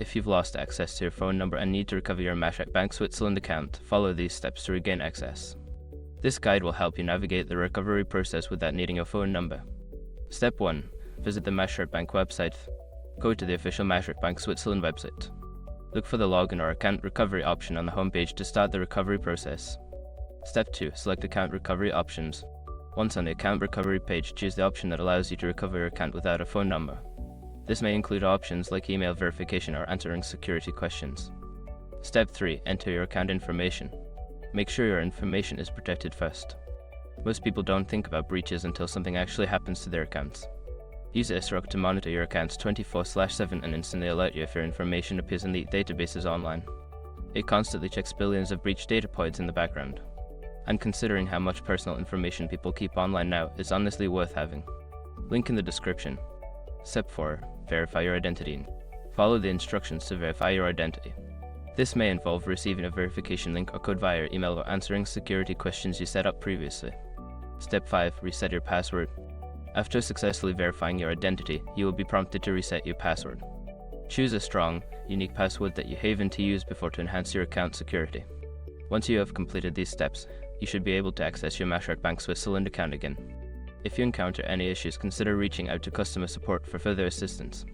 If you've lost access to your phone number and need to recover your Mashreq Bank Switzerland account, follow these steps to regain access. This guide will help you navigate the recovery process without needing a phone number. Step 1. Visit the Mashreq Bank website. Go to the official Mashreq Bank Switzerland website. Look for the login or account recovery option on the homepage to start the recovery process. Step 2. Select account recovery options. Once on the account recovery page, choose the option that allows you to recover your account without a phone number. This may include options like email verification or answering security questions. Step 3. Enter your account information. Make sure your information is protected first. Most people don't think about breaches until something actually happens to their accounts. Use Mashreq to monitor your accounts 24/7 and instantly alert you if your information appears in the databases online. It constantly checks billions of breached data points in the background. And considering how much personal information people keep online now, it's honestly worth having. Link in the description. Step 4. Verify your identity. Follow the instructions to verify your identity. This may involve receiving a verification link or code via your email or answering security questions you set up previously. Step 5. Reset your password. After successfully verifying your identity, you will be prompted to reset your password. Choose a strong, unique password that you haven to use before to enhance your account security. Once you have completed these steps, you should be able to access your Mashreq Bank Switzerland account again. If you encounter any issues, consider reaching out to customer support for further assistance.